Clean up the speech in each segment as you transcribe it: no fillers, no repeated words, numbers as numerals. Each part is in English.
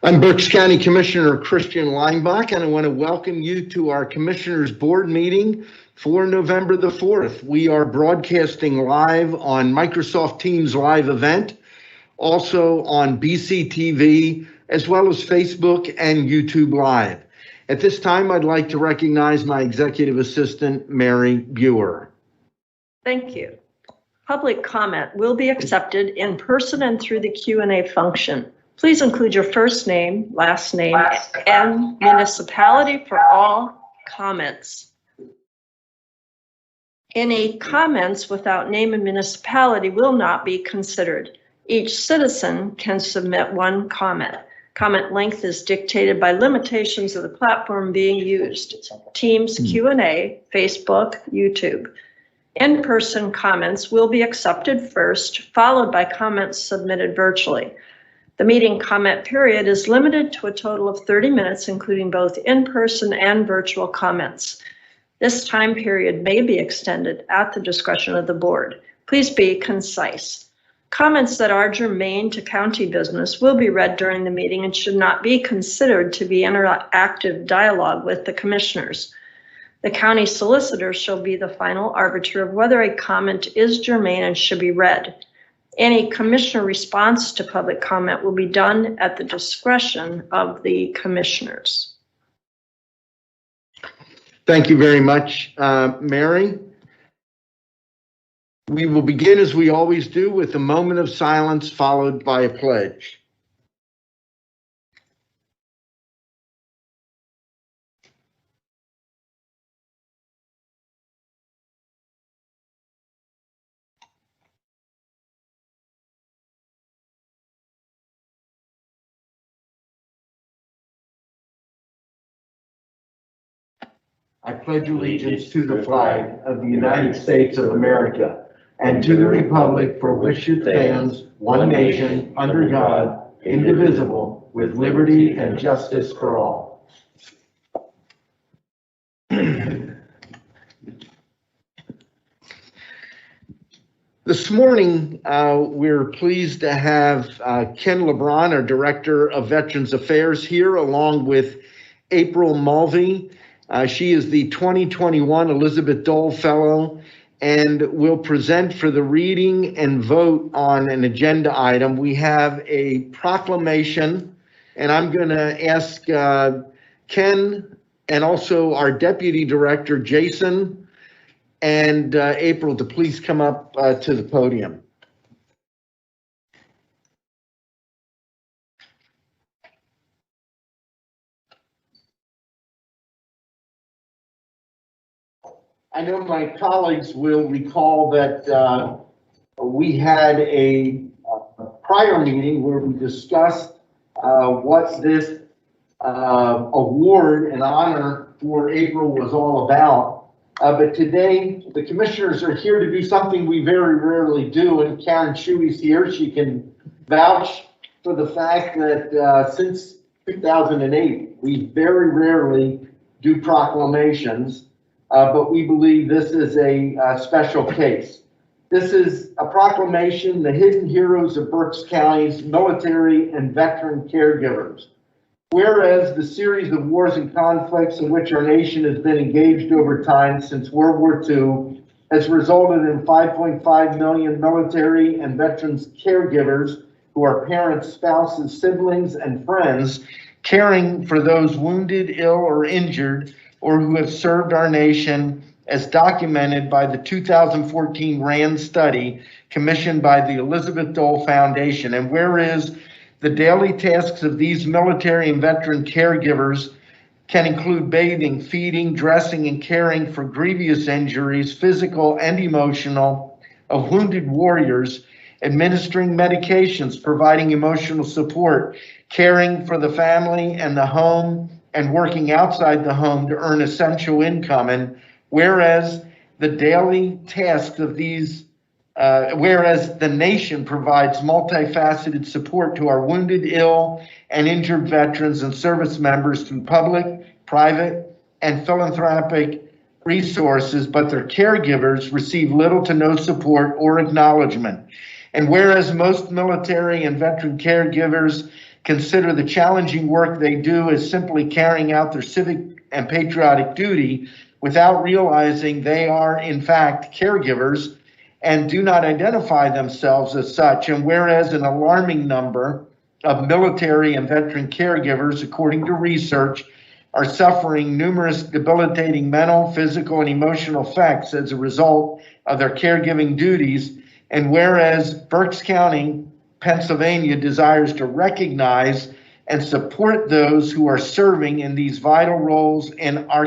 I'm Berks County Commissioner Christian Leinbach, and I want to welcome you to our Commissioners Board meeting for November the 4th. We are broadcasting live on Microsoft Teams live event, also on BCTV, as well as Facebook and YouTube Live. At this time, I'd like to recognize my Executive Assistant, Mary Buer. Thank you. Public comment will be accepted in person and through the Q&A function. Please include your first name, last name, and municipality for all comments. Any comments without name and municipality will not be considered. Each citizen can submit one comment. Comment length is dictated by limitations of the platform being used. Teams, Q&A, Facebook, YouTube. In-person comments will be accepted first, followed by comments submitted virtually. The meeting comment period is limited to a total of 30 minutes, including both in-person and virtual comments. This time period may be extended at the discretion of the board. Please be concise. Comments that are germane to county business will be read during the meeting and should not be considered to be interactive dialogue with the commissioners. The county solicitor shall be the final arbiter of whether a comment is germane and should be read. Any commissioner response to public comment will be done at the discretion of the commissioners. Thank you very much, Mary. We will begin, as we always do, with a moment of silence followed by a pledge. I pledge allegiance to the flag of the United States of America and to the republic for which it stands, one nation, under God, indivisible, with liberty and justice for all. This morning, we're pleased to have Ken LeBron, our Director of Veterans Affairs, here, along with April Mulvey. She is the 2021 Elizabeth Dole Fellow and will present for the reading and vote on an agenda item. We have a proclamation, and I'm going to ask Ken and also our Deputy Director, Jason, and April to please come up to the podium. I know my colleagues will recall that we had a prior meeting where we discussed what this award and honor for April was all about. But today, the commissioners are here to do something we very rarely do, and Karen Shuey's here. She can vouch for the fact that since 2008, we very rarely do proclamations. But we believe this is a special case. This is a proclamation, the hidden heroes of Berks County's military and veteran caregivers. Whereas the series of wars and conflicts in which our nation has been engaged over time since World War II has resulted in 5.5 million military and veterans caregivers who are parents, spouses, siblings, and friends caring for those wounded, ill, or injured, or who have served our nation, as documented by the 2014 RAND study commissioned by the Elizabeth Dole Foundation. And whereas the daily tasks of these military and veteran caregivers can include bathing, feeding, dressing, and caring for grievous injuries, physical and emotional, of wounded warriors, administering medications, providing emotional support, caring for the family and the home, and working outside the home to earn essential income. And whereas the daily tasks of these, whereas the nation provides multifaceted support to our wounded, ill, and injured veterans and service members through public, private, and philanthropic resources, but their caregivers receive little to no support or acknowledgement. And whereas most military and veteran caregivers consider the challenging work they do as simply carrying out their civic and patriotic duty without realizing they are in fact caregivers and do not identify themselves as such, and whereas an alarming number of military and veteran caregivers, according to research, are suffering numerous debilitating mental, physical, and emotional effects as a result of their caregiving duties, and whereas Berks County, Pennsylvania desires to recognize and support those who are serving in these vital roles in our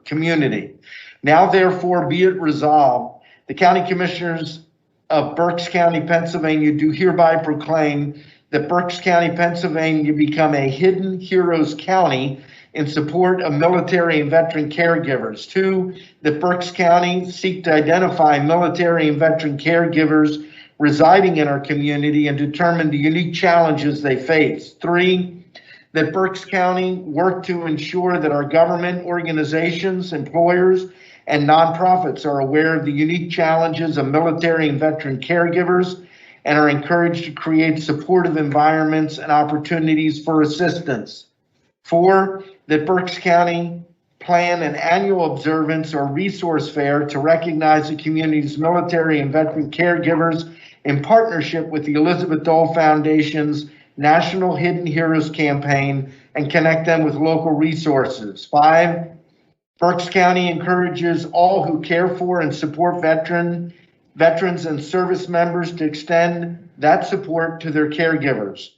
community. Now, therefore, be it resolved, the County Commissioners of Berks County, Pennsylvania do hereby proclaim that Berks County, Pennsylvania become a Hidden Heroes County in support of military and veteran caregivers. 2, that Berks County seek to identify military and veteran caregivers residing in our community and determine the unique challenges they face. 3, that Berks County work to ensure that our government organizations, employers, and nonprofits are aware of the unique challenges of military and veteran caregivers and are encouraged to create supportive environments and opportunities for assistance. 4, that Berks County plan an annual observance or resource fair to recognize the community's military and veteran caregivers in partnership with the Elizabeth Dole Foundation's National Hidden Heroes campaign and connect them with local resources. 5, Berks County encourages all who care for and support veterans and service members to extend that support to their caregivers.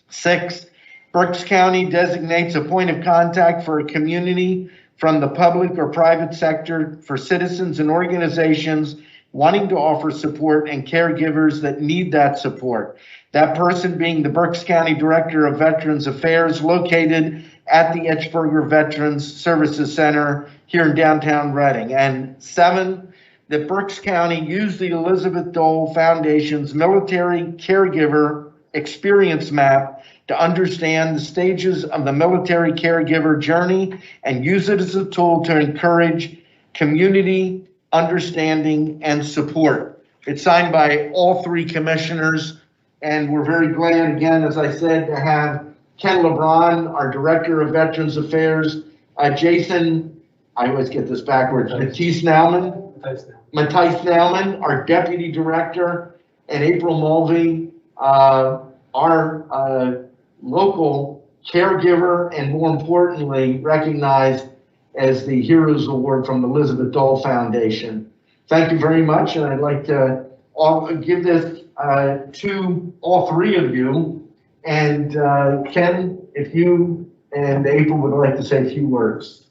6, Berks County designates a point of contact for a community from the public or private sector for citizens and organizations wanting to offer support and caregivers that need that support. That person being the Berks County Director of Veterans Affairs, located at the Etchberger Veterans Services Center here in downtown Reading. And 7, that Berks County use the Elizabeth Dole Foundation's military caregiver experience map to understand the stages of the military caregiver journey and use it as a tool to encourage community understanding and support. It's signed by all 3 commissioners, and we're very glad, again, as I said, to have Ken LeBron, our Director of Veterans Affairs, Jason, I always get this backwards, Matisse Nauman, our Deputy Director, and April Mulvey, our local caregiver, and more importantly, recognized as the Heroes Award from the Elizabeth Dole Foundation. Thank you very much, and I'd like to give this to all 3 of you. And Ken, if you and April would like to say a few words.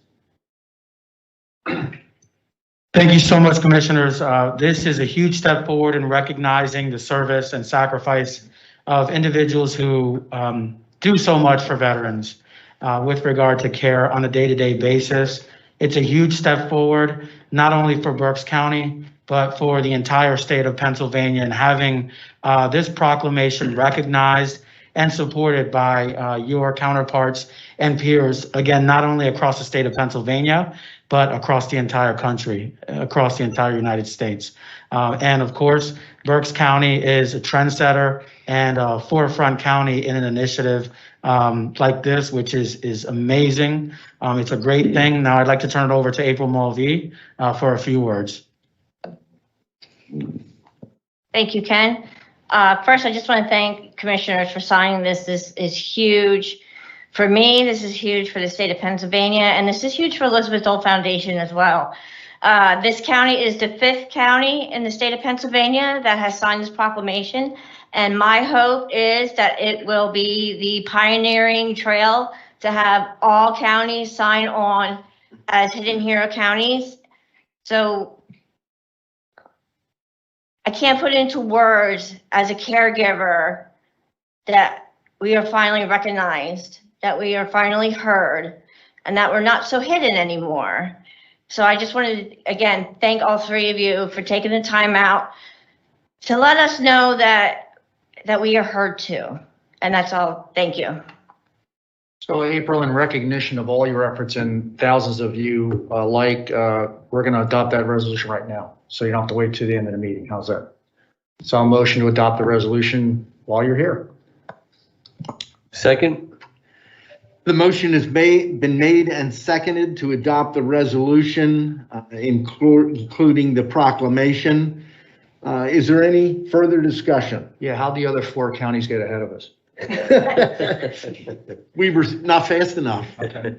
Thank you so much, Commissioners. This is a huge step forward in recognizing the service and sacrifice of individuals who do so much for veterans with regard to care on a day-to-day basis. It's a huge step forward, not only for Berks County, but for the entire state of Pennsylvania, and having this proclamation recognized and supported by your counterparts and peers, again, not only across the state of Pennsylvania, but across the entire country, across the entire United States. And of course, Berks County is a trendsetter and a forefront county in an initiative like this, which is amazing. It's a great thing. Now I'd like to turn it over to April Mulvey for a few words. Thank you, Ken. First, I just want to thank commissioners for signing this. This is huge for me. This is huge for the state of Pennsylvania, and this is huge for Elizabeth Dole Foundation as well. This county is the 5th county in the state of Pennsylvania that has signed this proclamation, and my hope is that it will be the pioneering trail to have all counties sign on as Hidden Hero counties. So I can't put into words as a caregiver that we are finally recognized, that we are finally heard, and that we're not so hidden anymore. So I just wanted to, again, thank all 3 of you for taking the time out to let us know that we are heard too. And that's all. Thank you. So April, in recognition of all your efforts and thousands of you we're going to adopt that resolution right now. So you don't have to wait to the end of the meeting. How's that? So I'll motion to adopt the resolution while you're here. Second? The motion has been made and seconded to adopt the resolution, including the proclamation. Is there any further discussion? Yeah, how'd the other 4 counties get ahead of us? We were not fast enough. Okay.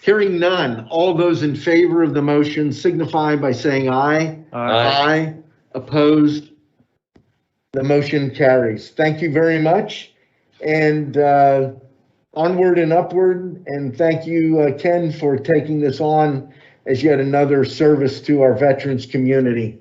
Hearing none, all those in favor of the motion signify by saying aye. Aye. Opposed? The motion carries. Thank you very much. And onward and upward. And thank you, Ken, for taking this on as yet another service to our veterans community.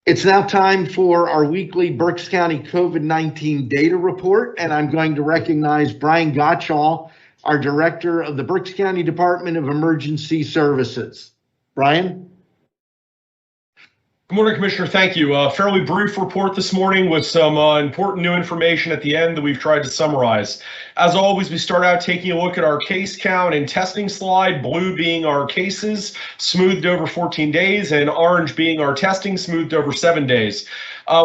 It's now time for our weekly Berks County COVID-19 data report, and I'm going to recognize Brian Gottschall, our director of the Berks County Department of Emergency Services. Brian? Good morning, Commissioner. Thank you. A fairly brief report this morning with some important new information at the end that we've tried to summarize. As always, we start out taking a look at our case count and testing slide, blue being our cases, smoothed over 14 days, and orange being our testing, smoothed over 7 days.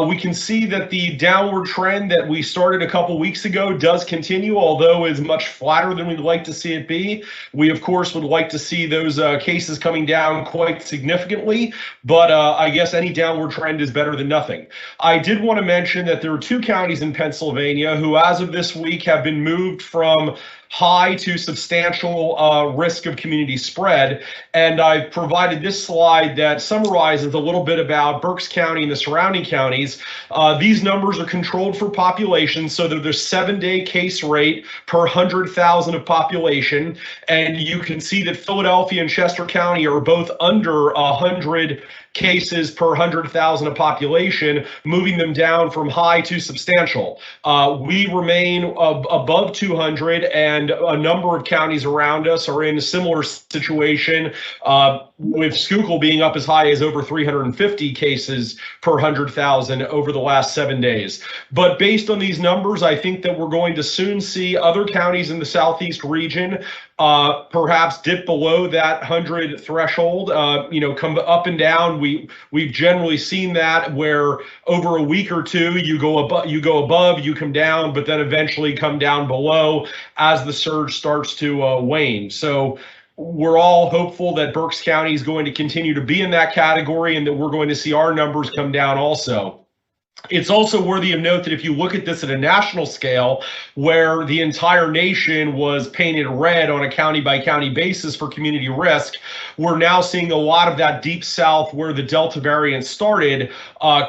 We can see that the downward trend that we started a couple weeks ago does continue, although is much flatter than we'd like to see it be. We, of course, would like to see those cases coming down quite significantly, but I guess any downward trend is better than nothing. I did want to mention that there are 2 counties in Pennsylvania who, as of this week, have been moved from high to substantial risk of community spread. And I've provided this slide that summarizes a little bit about Berks County and the surrounding counties. These numbers are controlled for population, so that there's 7-day case rate per 100,000 of population. And you can see that Philadelphia and Chester County are both under 100 cases per 100,000 of population, moving them down from high to substantial. We remain above 200, and a number of counties around us are in a similar situation, with Schuylkill being up as high as over 350 cases per 100,000 over the last 7 days. But based on these numbers, I think that we're going to soon see other counties in the southeast region perhaps dip below that 100 threshold, come up and down. We've generally seen that where over a week or two you go above, you come down, but then eventually come down below as the surge starts to wane. So we're all hopeful that Berks County is going to continue to be in that category and that we're going to see our numbers come down also. It's also worthy of note that if you look at this at a national scale, where the entire nation was painted red on a county by county basis for community risk, we're now seeing a lot of that deep south where the Delta variant started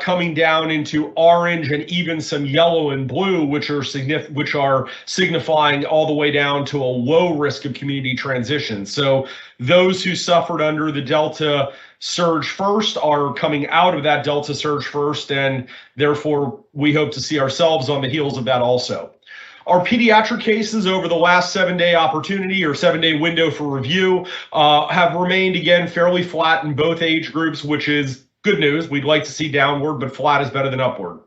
coming down into orange and even some yellow and blue, which are signifying all the way down to a low risk of community transition. So those who suffered under the Delta surge first are coming out of that Delta surge first, and therefore we hope to see ourselves on the heels of that also. Our pediatric cases over the last 7-day opportunity or 7-day window for review have remained again fairly flat in both age groups, which is good news. We'd like to see downward, but flat is better than upward.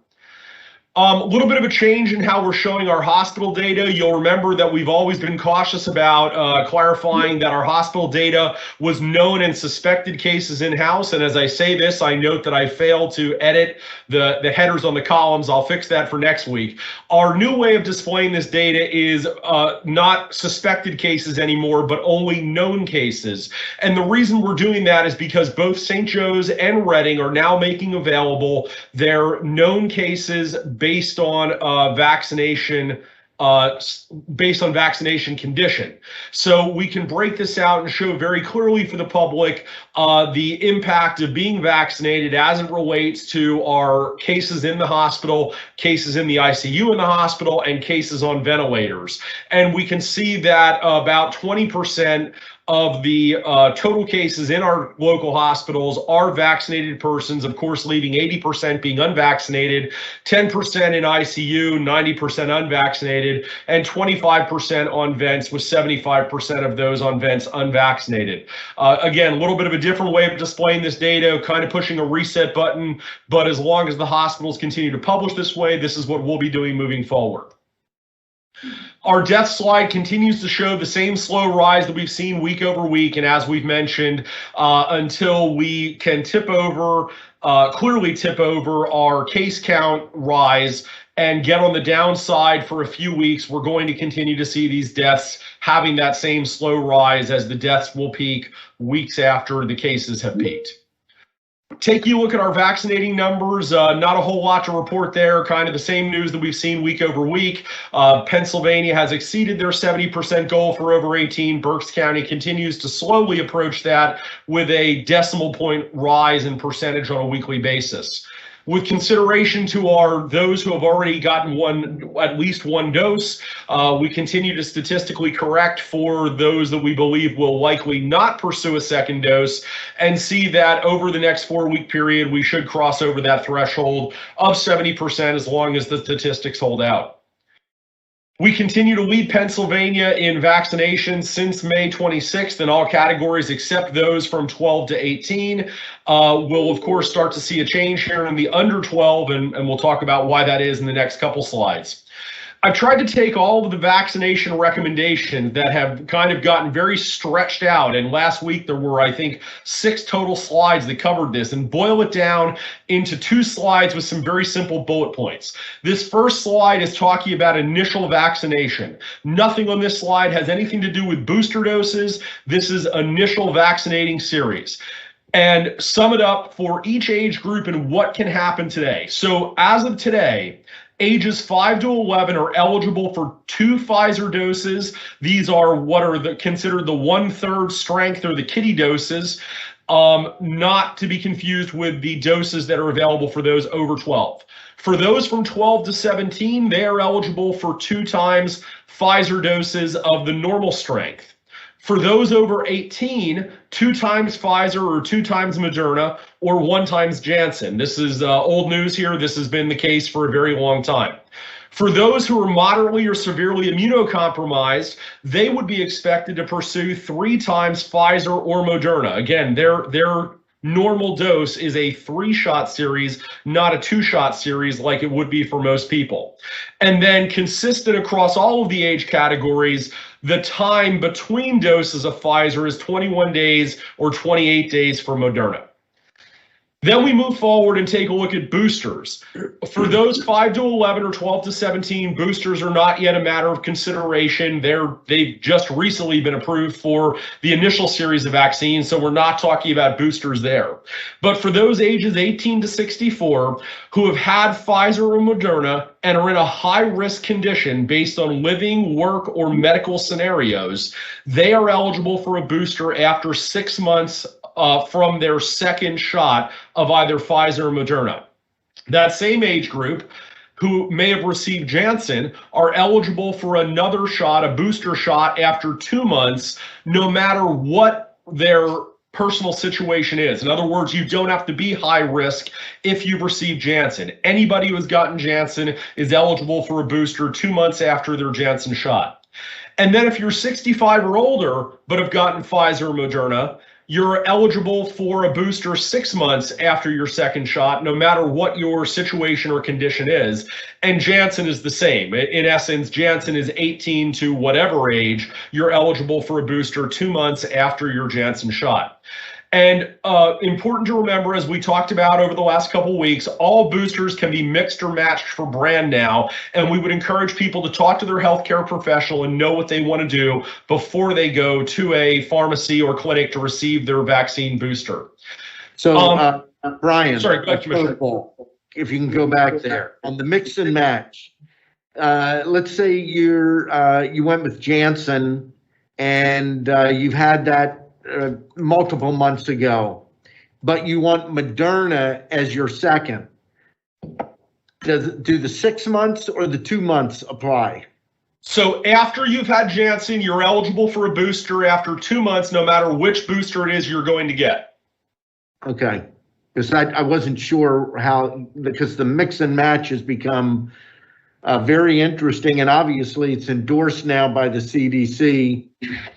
A little bit of a change in how we're showing our hospital data. You'll remember that we've always been cautious about clarifying that our hospital data was known and suspected cases in-house. And as I say this, I note that I failed to edit the headers on the columns. I'll fix that for next week. Our new way of displaying this data is not suspected cases anymore, but only known cases. And the reason we're doing that is because both St. Joe's and Reading are now making available their known cases based on vaccination condition. So we can break this out and show very clearly for the public the impact of being vaccinated as it relates to our cases in the hospital, cases in the ICU in the hospital, and cases on ventilators. And we can see that about 20% of the total cases in our local hospitals are vaccinated persons, of course, leaving 80% being unvaccinated, 10% in ICU, 90% unvaccinated. vaccinated, and 25% on vents, with 75% of those on vents unvaccinated. Again, a little bit of a different way of displaying this data, kind of pushing a reset button, but as long as the hospitals continue to publish this way, this is what we'll be doing moving forward. Our death slide continues to show the same slow rise that we've seen week over week, and as we've mentioned, until we can clearly tip over our case count rise and get on the downside for a few weeks, we're going to continue to see these deaths having that same slow rise, as the deaths will peak weeks after the cases have peaked. Taking a look at our vaccinating numbers, not a whole lot to report there, kind of the same news that we've seen week over week. Pennsylvania has exceeded their 70% goal for over 18. Berks County continues to slowly approach that with a decimal point rise in percentage on a weekly basis. With consideration to those who have already gotten at least one dose, we continue to statistically correct for those that we believe will likely not pursue a second dose, and see that over the next 4-week period, we should cross over that threshold of 70% as long as the statistics hold out. We continue to lead Pennsylvania in vaccinations since May 26th in all categories except those from 12 to 18. We'll, of course, start to see a change here in the under 12, and we'll talk about why that is in the next couple slides. I've tried to take all of the vaccination recommendations that have kind of gotten very stretched out, and last week there were, I think, 6 total slides that covered this, and boil it down into 2 slides with some very simple bullet points. This first slide is talking about initial vaccination. Nothing on this slide has anything to do with booster doses. This is initial vaccinating series. And sum it up for each age group and what can happen today. So as of today, ages 5 to 11 are eligible for 2 Pfizer doses. These are what are considered the 1/3 strength, or the kiddie doses, not to be confused with the doses that are available for those over 12. For those from 12 to 17, they are eligible for 2 times Pfizer doses of the normal strength. For those over 18, 2 times Pfizer or 2 times Moderna, or 1 times Janssen. This is old news here. This has been the case for a very long time. For those who are moderately or severely immunocompromised, they would be expected to pursue 3 times Pfizer or Moderna. Again, their normal dose is a 3-shot series, not a 2-shot series like it would be for most people. And then consistent across all of the age categories, the time between doses of Pfizer is 21 days or 28 days for Moderna. Then we move forward and take a look at boosters. For those 5 to 11 or 12 to 17, boosters are not yet a matter of consideration. They've just recently been approved for the initial series of vaccines, so we're not talking about boosters there. But for those ages 18 to 64 who have had Pfizer or Moderna and are in a high-risk condition based on living, work, or medical scenarios, they are eligible for a booster after 6 months from their second shot of either Pfizer or Moderna. That same age group who may have received Janssen are eligible for another shot, a booster shot, after 2 months, no matter what their personal situation is. In other words, you don't have to be high risk if you've received Janssen. Anybody who has gotten Janssen is eligible for a booster 2 months after their Janssen shot. And then if you're 65 or older but have gotten Pfizer or Moderna, you're eligible for a booster 6 months after your second shot, no matter what your situation or condition is. And Janssen is the same. In essence, Janssen is 18 to whatever age. You're eligible for a booster 2 months after your Janssen shot. And important to remember, as we talked about over the last couple of weeks, all boosters can be mixed or matched for brand now, and we would encourage people to talk to their healthcare professional and know what they want to do before they go to a pharmacy or clinic to receive their vaccine booster. So, Brian, sorry, go ahead, Commissioner. If you can go back there on the mix and match, let's say you went with Janssen and you've had that multiple months ago, but you want Moderna as your second. Do the 6 months or the 2 months apply? So after you've had Janssen, you're eligible for a booster after 2 months, no matter which booster it is you're going to get. Very interesting, and obviously it's endorsed now by the CDC,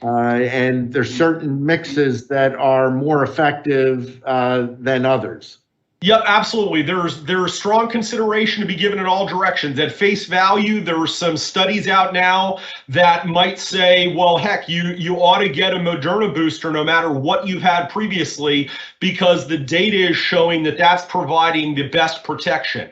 and there's certain mixes that are more effective than others. Yep, absolutely. There's strong consideration to be given in all directions. At face value, there are some studies out now that might say, well, heck, you ought to get a Moderna booster no matter what you've had previously, because the data is showing that that's providing the best protection.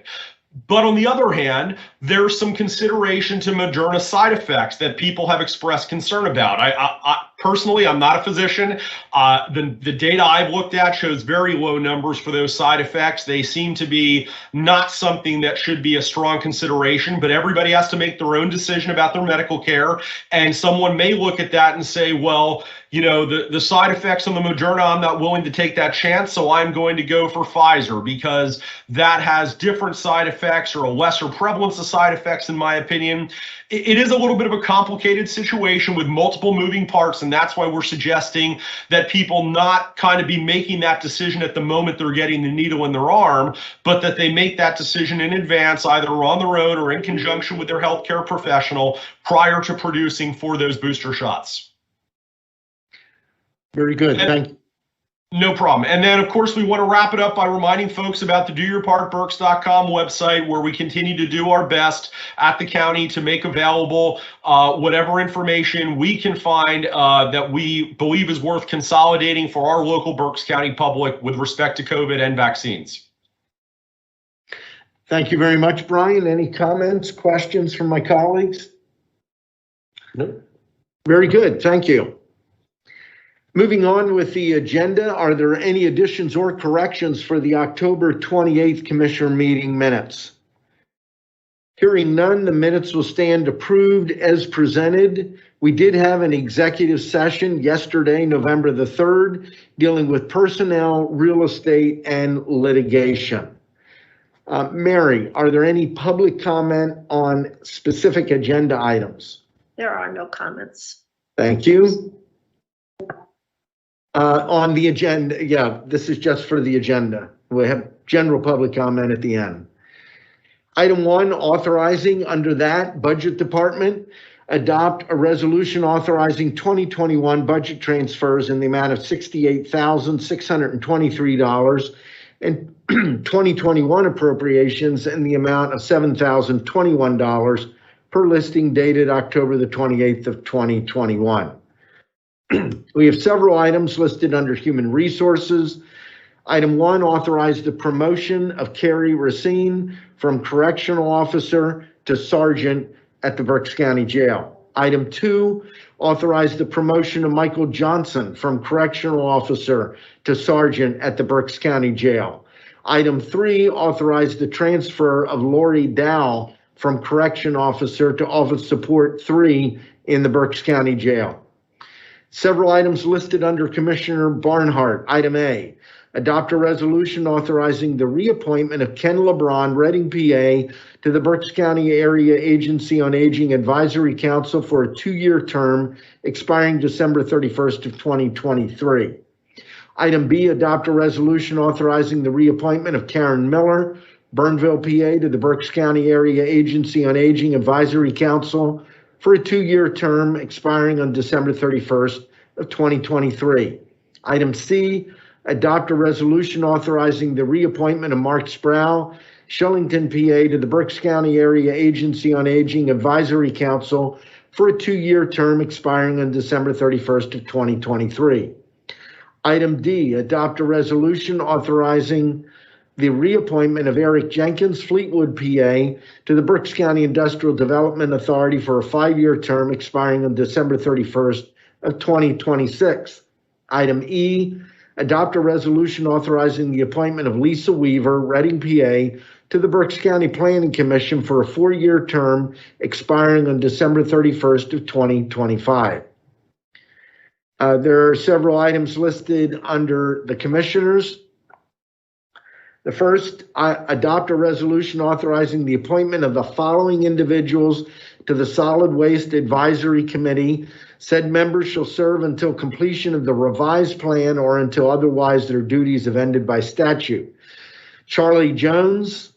But on the other hand, there's some consideration to Moderna side effects that people have expressed concern about. I personally, I'm not a physician. The data I've looked at shows very low numbers for those side effects. They seem to be not something that should be a strong consideration, but everybody has to make their own decision about their medical care. And someone may look at that and say, well, you know, the side effects on the Moderna, I'm not willing to take that chance, so I'm going to go for Pfizer because that has different side effects or a lesser prevalence of side effects, in my opinion. It is a little bit of a complicated situation with multiple moving parts, and that's why we're suggesting that people not kind of be making that decision at the moment they're getting the needle in their arm, but that they make that decision in advance, either on their own or in conjunction with their healthcare professional prior to producing for those booster shots. Very good. Thank you. No problem. And then, of course, we want to wrap it up by reminding folks about the doyourpartberks.com website, where we continue to do our best at the county to make available whatever information we can find that we believe is worth consolidating for our local Berks County public with respect to COVID and vaccines. Thank you very much, Brian. Any comments, questions from my colleagues? No. Very good. Thank you. Moving on with the agenda, are there any additions or corrections for the October 28th Commissioner meeting minutes? Hearing none, the minutes will stand approved as presented. We did have an executive session yesterday, November the 3rd, dealing with personnel, real estate, and litigation. Mary, are there any public comment on specific agenda items? There are no comments. Thank you. On the agenda, yeah, this is just for the agenda. We have general public comment at the end. Item 1, authorizing under that Budget Department, adopt a resolution authorizing 2021 budget transfers in the amount of $68,623 and 2021 appropriations in the amount of $7,021 per listing dated October the 28th of 2021. We have several items listed under Human Resources. Item 1, authorize the promotion of Carrie Racine from Correctional Officer to Sergeant at the Berks County Jail. Item 2, authorize the promotion of Michael Johnson from Correctional Officer to Sergeant at the Berks County Jail. Item 3, authorize the transfer of Lori Dow from Correction Officer to Office Support 3 in the Berks County Jail. Several items listed under Commissioner Barnhart. Item A, adopt a resolution authorizing the reappointment of Ken LeBron, Reading, PA, to the Berks County Area Agency on Aging Advisory Council for a 2-year term expiring December 31st of 2023. Item B, adopt a resolution authorizing the reappointment of Karen Miller, Burnville, PA, to the Berks County Area Agency on Aging Advisory Council for a 2-year term expiring on December 31st of 2023. Item C, adopt a resolution authorizing the reappointment of Mark Sproul, Shillington, PA, to the Berks County Area Agency on Aging Advisory Council for a 2-year term expiring on December 31st of 2023. Item D, adopt a resolution authorizing the reappointment of Eric Jenkins, Fleetwood, PA, to the Berks County Industrial Development Authority for a 5-year term expiring on December 31st of 2026. Item E, adopt a resolution authorizing the appointment of Lisa Weaver, Reading, PA, to the Berks County Planning Commission for a 4-year term expiring on December 31st of 2025. There are several items listed under the commissioners. The first, adopt a resolution authorizing the appointment of the following individuals to the Solid Waste Advisory Committee. Said members shall serve until completion of the revised plan or until otherwise their duties have ended by statute. Charlie Jones,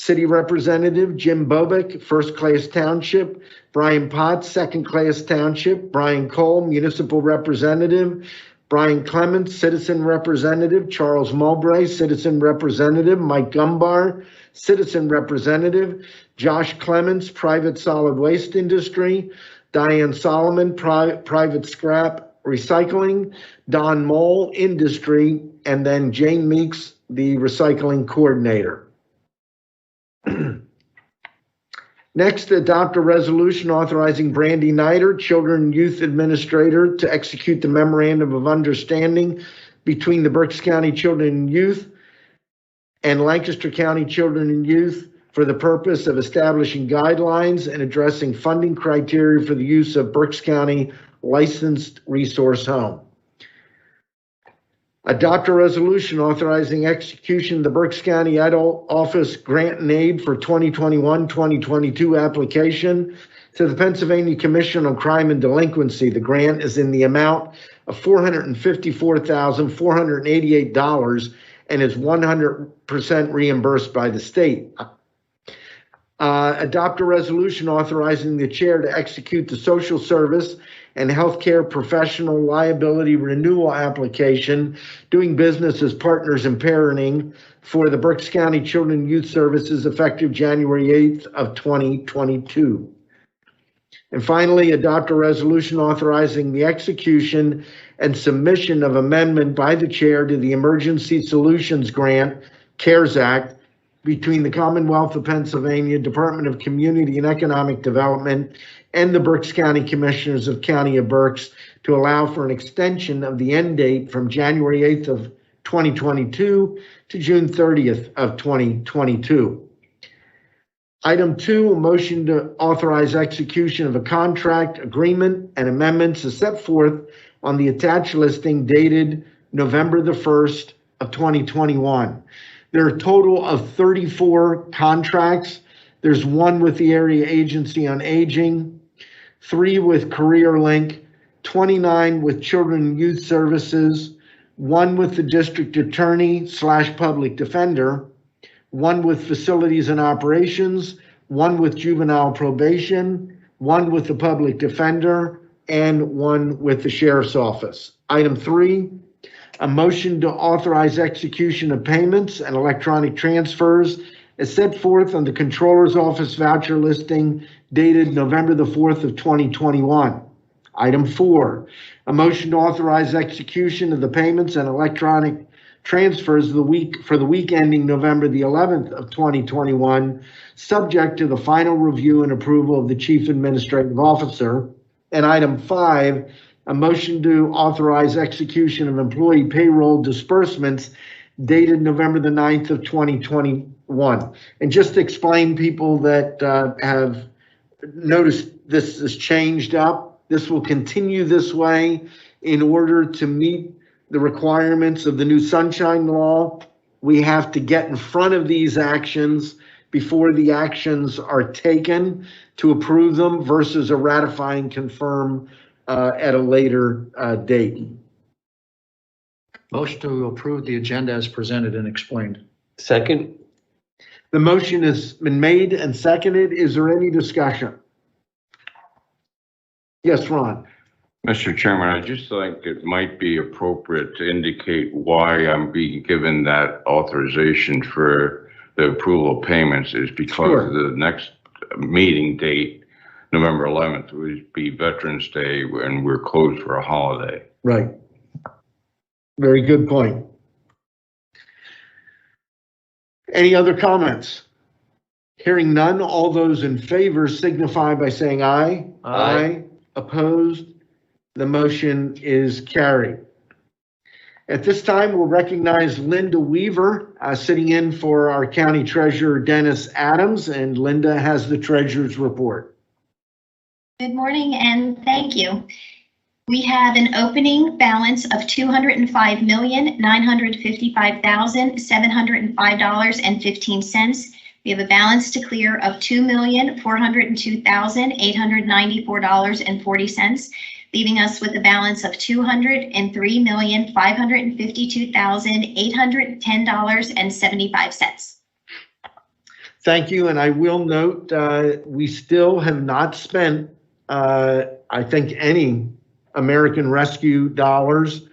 City Representative Jim Bobick, First Class Township, Brian Potts, Second Class Township, Brian Cole, Municipal Representative, Brian Clements, Citizen Representative, Charles Mowbray, Citizen Representative, Mike Gumbar, Citizen Representative, Josh Clements, Private Solid Waste Industry, Diane Solomon, Private Scrap Recycling, Don Mole, Industry, and then Jane Meeks, the Recycling Coordinator. Next, adopt a resolution authorizing Brandy Nider, Children and Youth Administrator, to execute the Memorandum of Understanding between the Berks County Children and Youth and Lancaster County Children and Youth for the purpose of establishing guidelines and addressing funding criteria for the use of Berks County licensed resource home. Adopt a resolution authorizing execution of the Berks County Adult Office Grant and Aid for 2021-2022 application to the Pennsylvania Commission on Crime and Delinquency. The grant is in the amount of $454,488 and is 100% reimbursed by the state. Adopt a resolution authorizing the chair to execute the social service and healthcare professional liability renewal application, doing business as Partners in Parenting for the Berks County Children and Youth Services effective January 8th of 2022. And finally, adopt a resolution authorizing the execution and submission of amendment by the chair to the Emergency Solutions Grant, CARES Act, between the Commonwealth of Pennsylvania, Department of Community and Economic Development, and the Berks County Commissioners of County of Berks to allow for an extension of the end date from January 8th of 2022 to June 30th of 2022. Item 2, a motion to authorize execution of a contract, agreement, and amendments as set forth on the attached listing dated November the 1st of 2021. There are a total of 34 contracts. There's one with the Area Agency on Aging, 3 with Career Link, 29 with Children and Youth Services, 1 with the District Attorney / Public Defender, 1 with Facilities and Operations, 1 with Juvenile Probation, 1 with the Public Defender, and 1 with the Sheriff's Office. Item 3, a motion to authorize execution of payments and electronic transfers as set forth on the Controller's Office voucher listing dated November the 4th of 2021. Item 4, a motion to authorize execution of the payments and electronic transfers for the week ending November the 11th of 2021, subject to the final review and approval of the Chief Administrative Officer. And item 5, a motion to authorize execution of employee payroll disbursements dated November the 9th of 2021. And just to explain, people that have noticed this is changed up, this will continue this way in order to meet the requirements of the new Sunshine Law. We have to get in front of these actions before the actions are taken to approve them versus a ratify and confirm at a later date. Motion to approve the agenda as presented and explained. Second. The motion has been made and seconded. Is there any discussion? Yes, Ron. Mr. Chairman, I just think it might be appropriate to indicate why I'm being given that authorization for the approval of payments is because Sure. the next meeting date, November 11th, would be Veterans Day and we're closed for a holiday. Right. Very good point. Any other comments? Hearing none, all those in favor signify by saying aye. Aye. Opposed? The motion is carried. At this time, we'll recognize Linda Weaver, sitting in for our County Treasurer, Dennis Adams, and Linda has the Treasurer's report. Good morning and thank you. We have an opening balance of $205,955,705.15. We have a balance to clear of $2,402,894.40, leaving us with a balance of $203,552,810.75. Thank you, and I will note, we still have not spent, I think, any American Rescue dollars.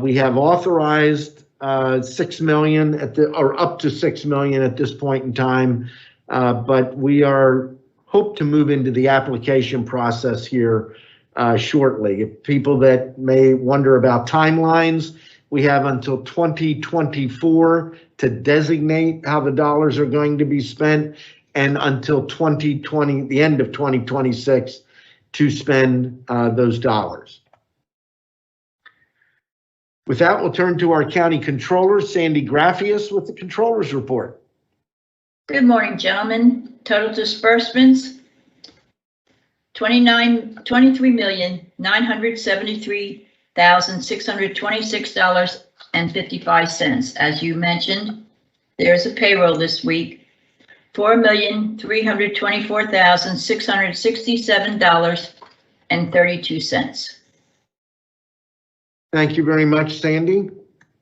We have authorized 6 million or up to 6 million at this point in time, but we hope to move into the application process here shortly. People that may wonder about timelines, we have until 2024 to designate how the dollars are going to be spent, and until the end of 2026 to spend those dollars. With that, we'll turn to our county controller, Sandy Graffius, with the controller's report. Good morning, gentlemen. Total disbursements, $23,973,626.55. As you mentioned, there's a payroll this week, $4,324,667.32. Thank you very much, Sandy.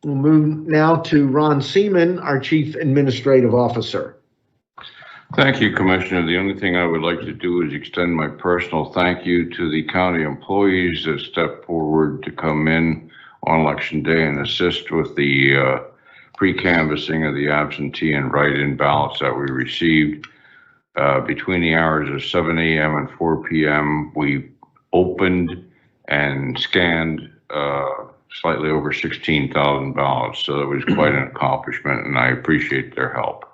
We'll move now to Ron Seaman, our Chief Administrative Officer. Thank you, Commissioner. The only thing I would like to do is extend my personal thank you to the county employees that stepped forward to come in on Election Day and assist with the pre-canvassing of the absentee and write-in ballots that we received. Between the hours of 7 a.m. and 4 p.m., we opened and scanned slightly over 16,000 ballots, so that was quite an accomplishment, and I appreciate their help.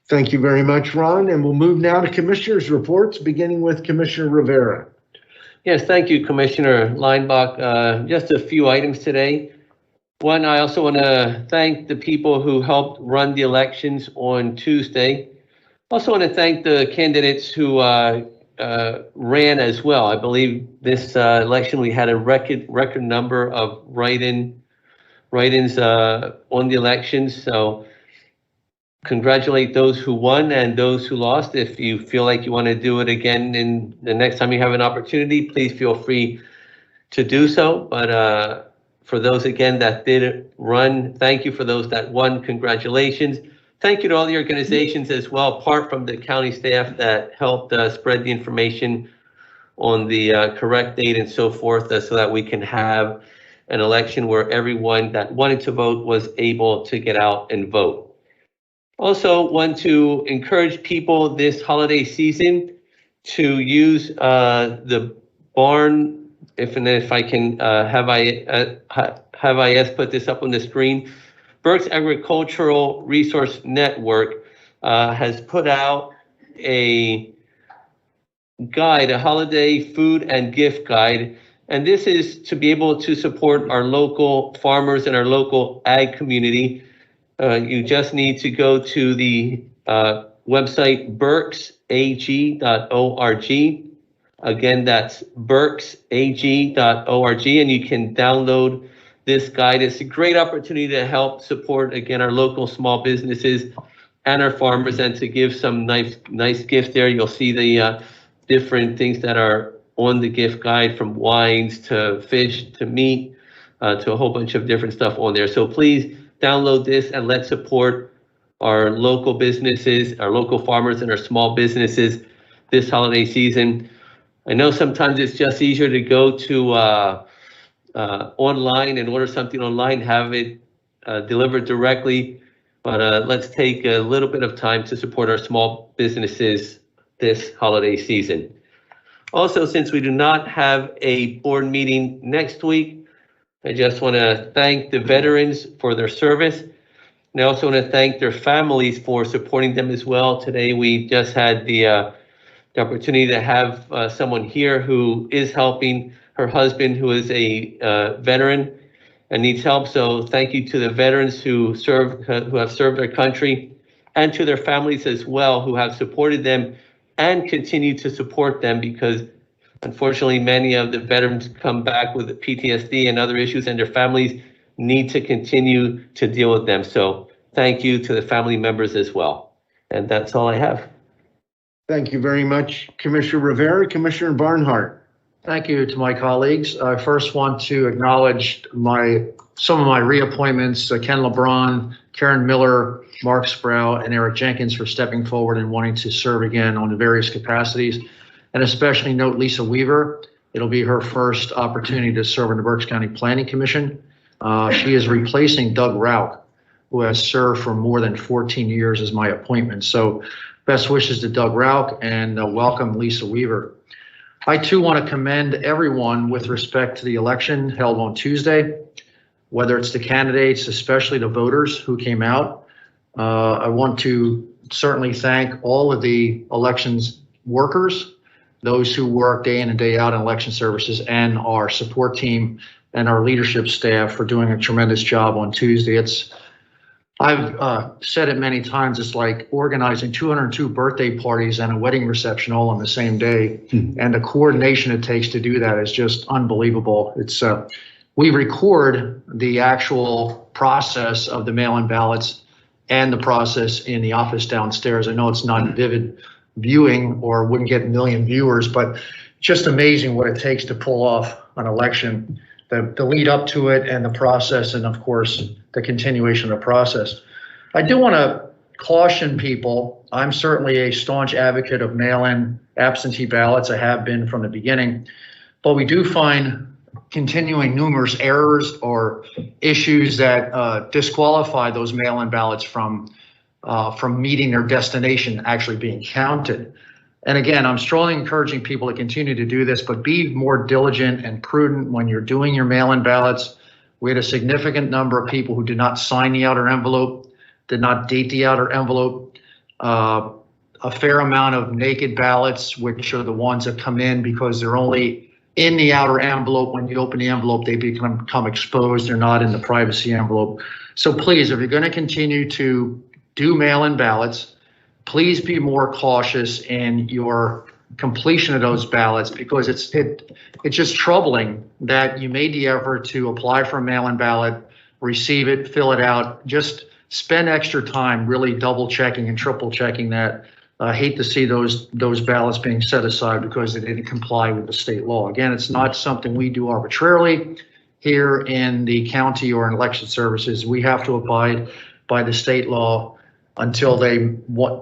Thank you very much, Ron, and we'll move now to Commissioners' reports, beginning with Commissioner Rivera. Yes, thank you, Commissioner Leinbach. Just a few items today. One, I also want to thank the people who helped run the elections on Tuesday. Also want to thank the candidates who ran as well. I believe this election we had a record number of write-ins on the elections. So congratulate those who won and those who lost. If you feel like you want to do it again in the next time you have an opportunity, please feel free to do so. But for those again that did run, thank you. For those that won, congratulations. Thank you to all the organizations as well, apart from the county staff that helped spread the information on the correct date and so forth, so that we can have an election where everyone that wanted to vote was able to get out and vote. Also want to encourage people this holiday season to use the barn, if I can have IS put this up on the screen. Berks Agricultural Resource Network has put out a guide, a holiday food and gift guide. And this is to be able to support our local farmers and our local ag community. You just need to go to the website berksag.org. Again, that's berksag.org, and you can download this guide. It's a great opportunity to help support, again, our local small businesses and our farmers, and to give some nice gift there. You'll see the different things that are on the gift guide, from wines to fish to meat to a whole bunch of different stuff on there. So please download this and let's support our local businesses, our local farmers, and our small businesses this holiday season. I know sometimes it's just easier to go to online and order something online, have it delivered directly, but let's take a little bit of time to support our small businesses this holiday season. Also, since we do not have a board meeting next week, I just want to thank the veterans for their service. And I also want to thank their families for supporting them as well. Today, we just had the opportunity to have someone here who is helping her husband, who is a veteran and needs help. So thank you to the veterans who have served their country, and to their families as well, who have supported them and continue to support them, because unfortunately many of the veterans come back with PTSD and other issues, and their families need to continue to deal with them. So thank you to the family members as well. And that's all I have. Thank you very much, Commissioner Rivera. Commissioner Barnhart. Thank you to my colleagues. I first want to acknowledge some of my reappointments, Ken LeBron Karen Miller, Mark Sprout, and Eric Jenkins for stepping forward and wanting to serve again on the various capacities. And especially note Lisa Weaver. It'll be her first opportunity to serve on the Berks County Planning Commission. She is replacing Doug Rauch, who has served for more than 14 years as my appointment. So best wishes to Doug Rauch and welcome Lisa Weaver. I too want to commend everyone with respect to the election held on Tuesday, whether it's the candidates, especially the voters who came out. I want to certainly thank all of the elections workers, those who work day in and day out in election services, and our support team and our leadership staff for doing a tremendous job on Tuesday. I've said it many times, it's like organizing 202 birthday parties and a wedding reception all on the same day. And the coordination it takes to do that is just unbelievable. We record the actual process of the mail-in ballots and the process in the office downstairs. I know it's not vivid viewing or wouldn't get a million viewers, but just amazing what it takes to pull off an election, the lead up to it and the process, and of course, the continuation of the process. I do want to caution people. I'm certainly a staunch advocate of mail-in absentee ballots. I have been from the beginning, but we do find continuing numerous errors or issues that disqualify those mail-in ballots from meeting their destination actually being counted. And again, I'm strongly encouraging people to continue to do this, but be more diligent and prudent when you're doing your mail-in ballots. We had a significant number of people who did not sign the outer envelope, did not date the outer envelope, a fair amount of naked ballots, which are the ones that come in because they're only in the outer envelope. When you open the envelope, they become exposed. They're not in the privacy envelope. So please, if you're going to continue to do mail-in ballots, please be more cautious in your completion of those ballots, because it's just troubling that you made the effort to apply for a mail-in ballot, receive it, fill it out. Just spend extra time really double checking and triple checking that. I hate to see those ballots being set aside because they didn't comply with the state law. Again, it's not something we do arbitrarily here in the county or in election services. We have to abide by the state law until they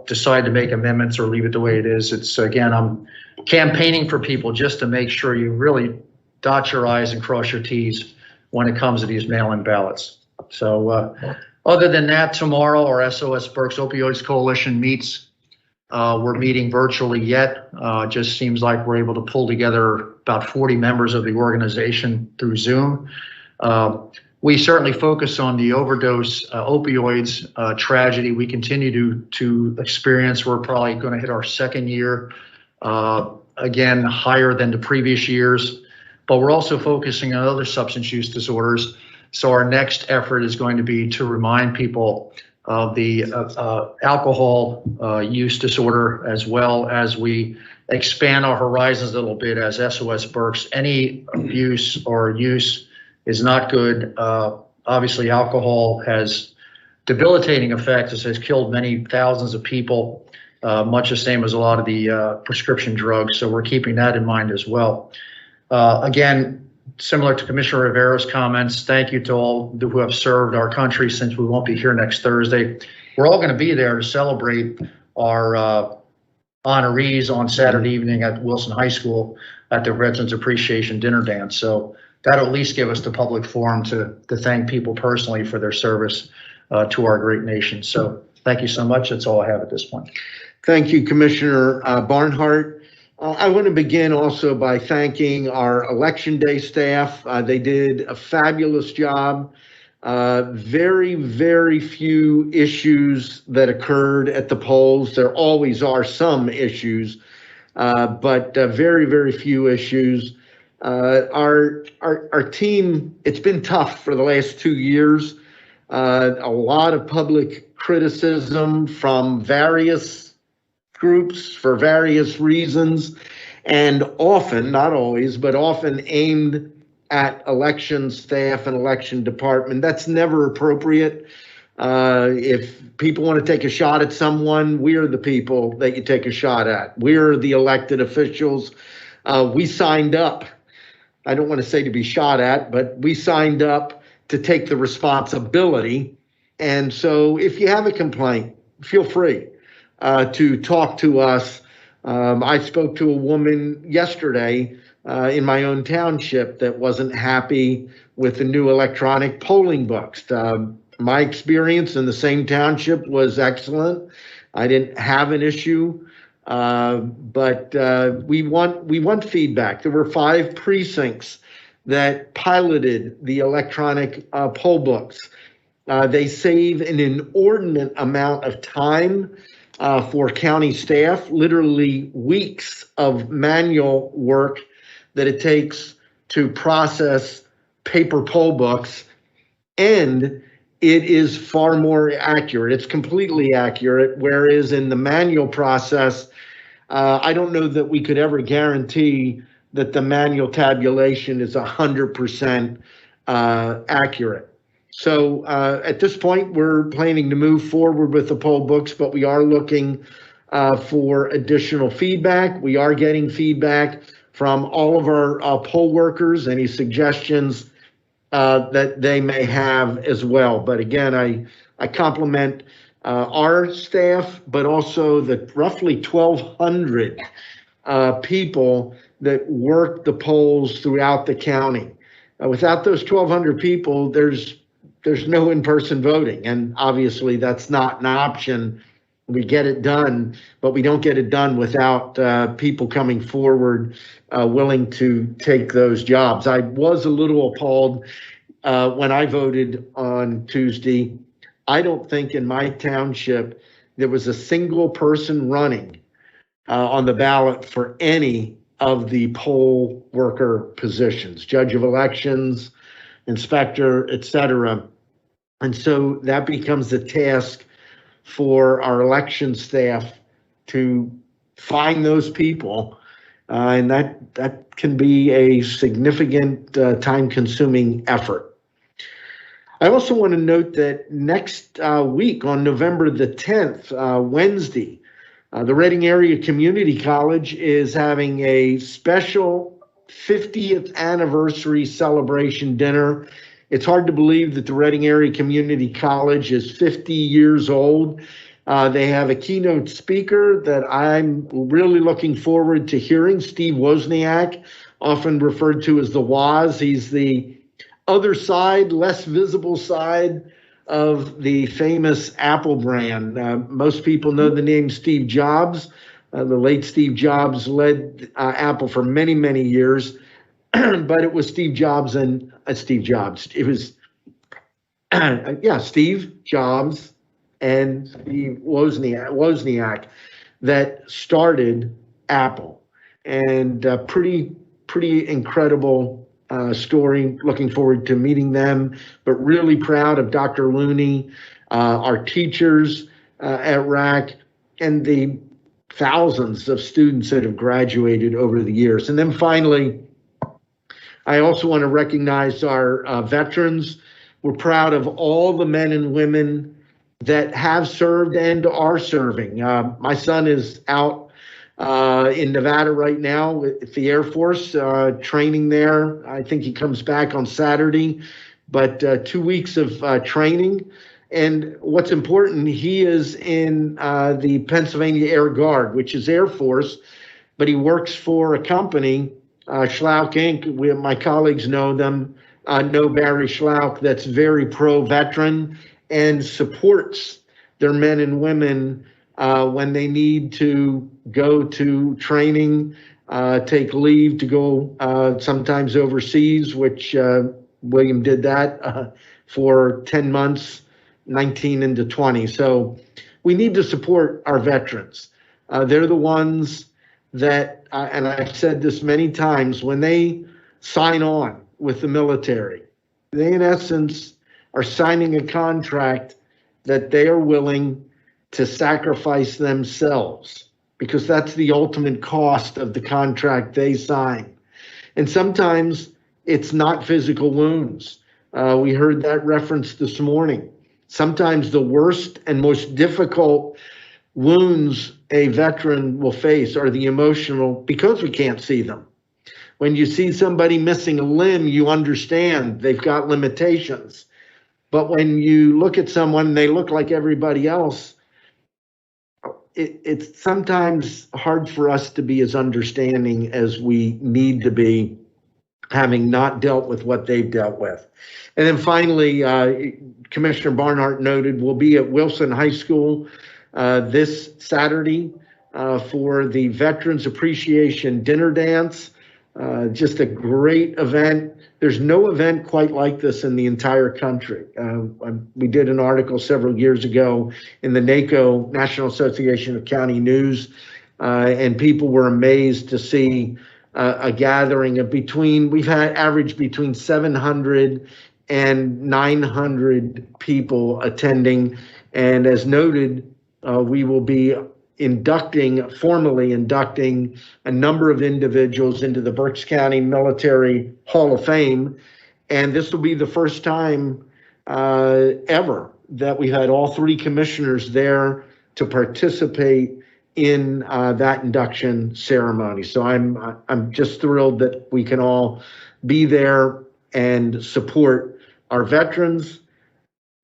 decide to make amendments or leave it the way it is. Again, I'm campaigning for people just to make sure you really dot your I's and cross your T's when it comes to these mail-in ballots. So other than that, tomorrow our SOS Berks Opioids Coalition meets. We're meeting virtually yet. Just seems like we're able to pull together about 40 members of the organization through Zoom. We certainly focus on the overdose opioids tragedy we continue to experience. We're probably going to hit our second year, again, higher than the previous years, but we're also focusing on other substance use disorders. So our next effort is going to be to remind people of the alcohol use disorder, as well as we expand our horizons a little bit as SOS Berks. Any abuse or use is not good. Obviously, alcohol has debilitating effects. It has killed many thousands of people, much the same as a lot of the prescription drugs. So we're keeping that in mind as well. Again, similar to Commissioner Rivera's comments, thank you to all who have served our country, since we won't be here next Thursday. We're all going to be there to celebrate our honorees on Saturday evening at Wilson High School at the Veterans Appreciation Dinner Dance. So that'll at least give us the public forum to thank people personally for their service to our great nation. So thank you so much. That's all I have at this point. Thank you, Commissioner Barnhart. I want to begin also by thanking our Election Day staff. They did a fabulous job. Very, very few issues that occurred at the polls. There always are some issues, but very, very few issues. Our team, it's been tough for the last 2 years. A lot of public criticism from various groups for various reasons, and often, not always, but often aimed at election staff and election department. That's never appropriate. If people want to take a shot at someone, we're the people that you take a shot at. We're the elected officials. We signed up. I don't want to say to be shot at, but we signed up to take the responsibility And so if you have a complaint, feel free to talk to us. I spoke to a woman yesterday in my own township that wasn't happy with the new electronic polling books. My experience in the same township was excellent. I didn't have an issue, but we want feedback. There were 5 precincts that piloted the electronic poll books. They save an inordinate amount of time for county staff, literally weeks of manual work that it takes to process paper poll books, and it is far more accurate. It's completely accurate, whereas in the manual process, I don't know that we could ever guarantee that the manual tabulation is 100% accurate. So at this point, we're planning to move forward with the poll books, but we are looking for additional feedback. We are getting feedback from all of our poll workers, any suggestions that they may have as well. But again, I compliment our staff, but also the roughly 1,200 people that work the polls throughout the county. Without those 1,200 people, there's no in-person voting, and obviously that's not an option. We get it done, but we don't get it done without people coming forward willing to take those jobs. I was a little appalled when I voted on Tuesday. I don't think in my township there was a single person running on the ballot for any of the poll worker positions, judge of elections, inspector, etc. And so that becomes a task for our election staff to find those people, and that can be a significant time-consuming effort. I also want to note that next week on November the 10th, Wednesday, the Reading Area Community College is having a special 50th anniversary celebration dinner. It's hard to believe that the Reading Area Community College is 50 years old. They have a keynote speaker that I'm really looking forward to hearing, Steve Wozniak, often referred to as the Woz. He's the other side, less visible side of the famous Apple brand. Most people know the name Steve Jobs. The late Steve Jobs led Apple for many, many years. But it was Steve Jobs and Steve Jobs. It was, Steve Jobs and Steve Wozniak that started Apple. And pretty incredible story. Looking forward to meeting them, but really proud of Dr. Looney, our teachers at RAC, and the thousands of students that have graduated over the years. And then finally, I also want to recognize our veterans. We're proud of all the men and women that have served and are serving. My son is out in Nevada right now with the Air Force, training there. I think he comes back on Saturday, but 2 weeks of training. And what's important, he is in the Pennsylvania Air Guard, which is Air Force, but he works for a company, Schlauch Inc. My colleagues know them, know Barry Schlauch, that's very pro-veteran and supports their men and women when they need to go to training, take leave to go sometimes overseas, which William did that for 10 months, 19 into 20. So we need to support our veterans. They're the ones that, and I've said this many times, when they sign on with the military, they in essence are signing a contract that they are willing to sacrifice themselves, because that's the ultimate cost of the contract they sign. And sometimes it's not physical wounds. We heard that reference this morning. Sometimes the worst and most difficult wounds a veteran will face are the emotional, because we can't see them. When you see somebody missing a limb, you understand they've got limitations. But when you look at someone and they look like everybody else, it's sometimes hard for us to be as understanding as we need to be, having not dealt with what they've dealt with. And then finally, Commissioner Barnhart noted, we'll be at Wilson High School this Saturday for the Veterans Appreciation Dinner Dance. Just a great event. There's no event quite like this in the entire country. We did an article several years ago in the NACO, National Association of County News, and people were amazed to see a gathering of we've had averaged between 700 and 900 people attending. And as noted, we will be formally inducting a number of individuals into the Berks County Military Hall of Fame. And this will be the first time ever that we had all three commissioners there to participate in that induction ceremony. So I'm just thrilled that we can all be there and support our veterans,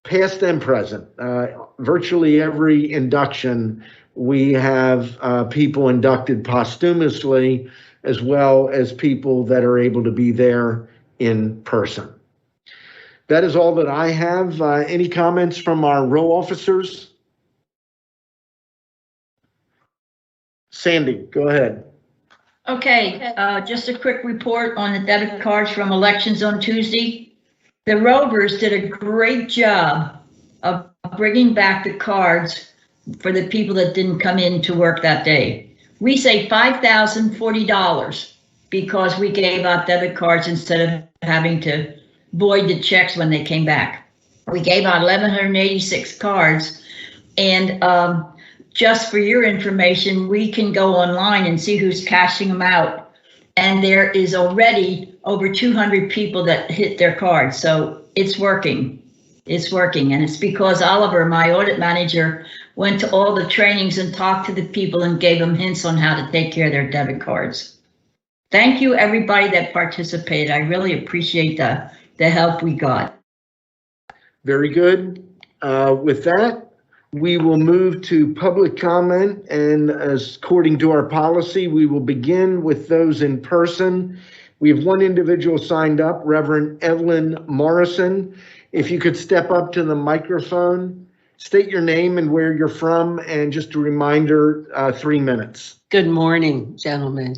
past and present. Virtually every induction, we have people inducted posthumously, as well as people that are able to be there in person. That is all that I have. Any comments from our row officers? Sandy, go ahead. Okay, just a quick report on the debit cards from elections on Tuesday. The Rovers did a great job of bringing back the cards for the people that didn't come in to work that day. We saved $5,040 because we gave out debit cards instead of having to void the checks when they came back. We gave out 1,186 cards, and just for your information, we can go online and see who's cashing them out. And there is already over 200 people that hit their cards. So it's working. It's working. And it's because Oliver, my audit manager, went to all the trainings and talked to the people and gave them hints on how to take care of their debit cards. Thank you, everybody that participated. I really appreciate the help we got. Very good. With that, we will move to public comment, and as according to our policy, we will begin with those in person. We have one individual signed up, Reverend Evelyn Morrison. If you could step up to the microphone, state your name and where you're from, and just a reminder, 3 minutes. Good morning, gentlemen.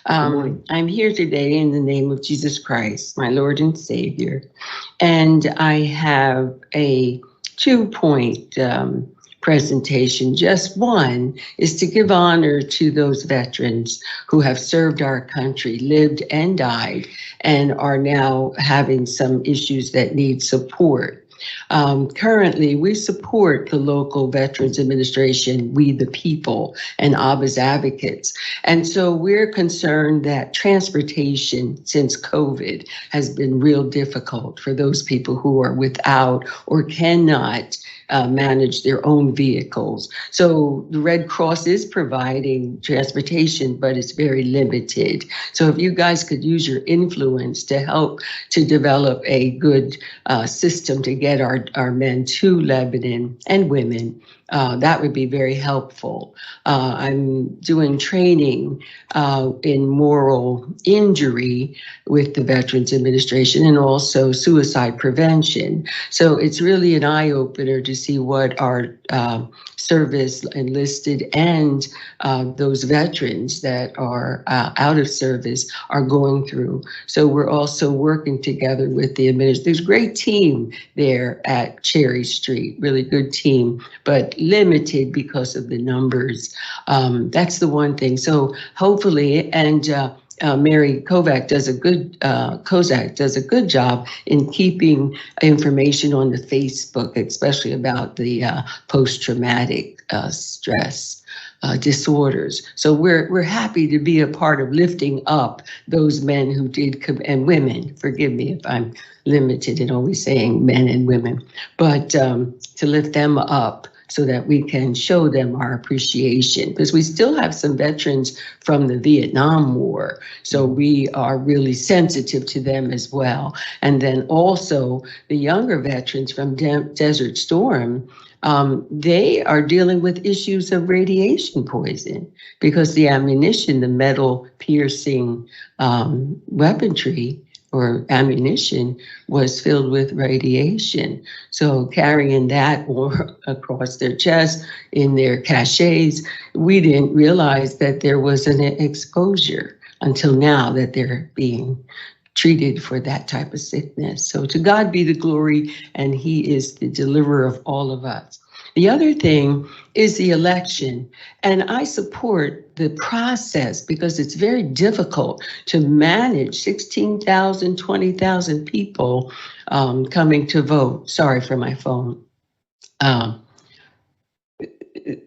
Good morning. I'm here today in the name of Jesus Christ, my Lord and Savior, and I have a 2-point presentation. Just one is to give honor to those veterans who have served our country, lived and died, and are now having some issues that need support. Currently, we support the local Veterans Administration, We the People, and ABBA's advocates. And so we're concerned that transportation since COVID has been real difficult for those people who are without or cannot manage their own vehicles. So the Red Cross is providing transportation, but it's very limited. So if you guys could use your influence to help to develop a good system to get our men to Lebanon and women, that would be very helpful. I'm doing training in moral injury with the Veterans Administration and also suicide prevention. So it's really an eye-opener to see what our service enlisted and those veterans that are out of service are going through. So we're also working together with the administration. There's a great team there at Cherry Street, really good team, but limited because of the numbers. That's the one thing. So hopefully, and Mary Kozak does a good job in keeping information on the Facebook, especially about the post-traumatic stress disorders. So we're happy to be a part of lifting up those men who did and women. Forgive me if I'm limited in only saying men and women, but to lift them up so that we can show them our appreciation, because we still have some veterans from the Vietnam War. So we are really sensitive to them as well. And then also the younger veterans from Desert Storm, they are dealing with issues of radiation poison because the ammunition, the metal piercing weaponry or ammunition was filled with radiation. So carrying that or across their chest in their caches, we didn't realize that there was an exposure until now that they're being treated for that type of sickness. So to God be the glory, and he is the deliverer of all of us. The other thing is the election, and I support the process because it's very difficult to manage 16,000, 20,000 people coming to vote. Sorry for my phone.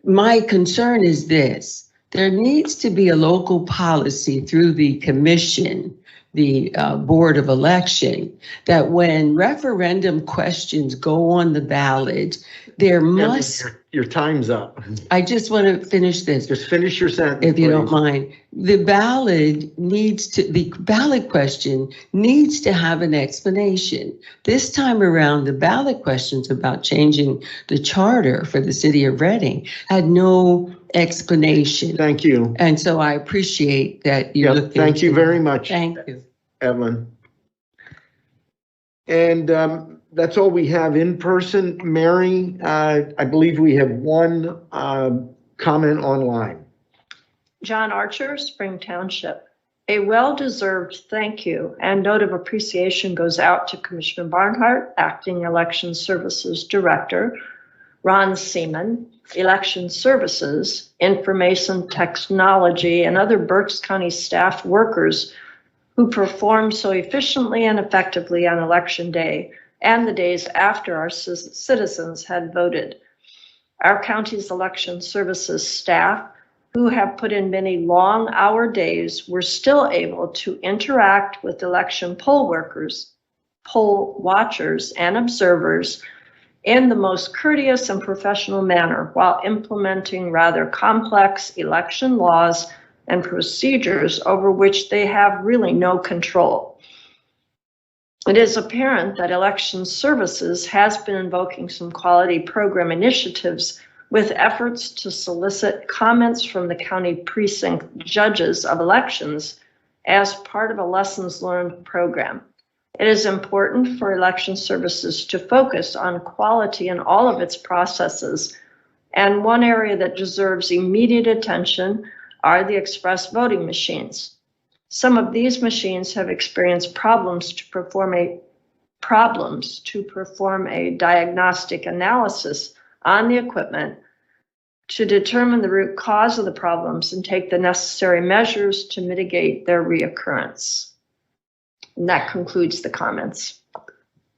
My concern is this: there needs to be a local policy through the commission, the Board of Election, that when referendum questions go on the ballot, there must... Your time's up. I just want to finish this. Just finish your sentence, if you please. don't mind. The ballot question needs to have an explanation. This time around, the ballot questions about changing the charter for the city of Reading had no explanation. Thank you. And so I appreciate that you looked into Thank you very much. Thank you. Evelyn. And that's all we have in person. Mary, I believe we have one comment online. John Archer, Spring Township. A well-deserved thank you and note of appreciation goes out to Commissioner Barnhart, Acting Election Services Director, Ron Seaman, Election Services, Information Technology, and other Berks County staff workers who performed so efficiently and effectively on Election Day and the days after our citizens had voted. Our county's election services staff, who have put in many long-hour days, were still able to interact with election poll workers, poll watchers, and observers in the most courteous and professional manner while implementing rather complex election laws and procedures over which they have really no control. It is apparent that Election Services has been invoking some quality program initiatives with efforts to solicit comments from the county precinct judges of elections as part of a lessons learned program. It is important for Election Services to focus on quality in all of its processes, and one area that deserves immediate attention are the express voting machines. Some of these machines have experienced problems to perform a diagnostic analysis on the equipment to determine the root cause of the problems and take the necessary measures to mitigate their reoccurrence. And that concludes the comments.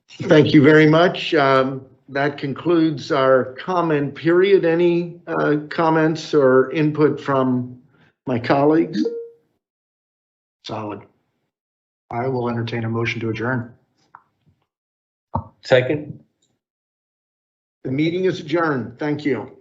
Thank you very much. That concludes our comment period. Any comments or input from my colleagues? Solid. I will entertain a motion to adjourn. Second? The meeting is adjourned. Thank you.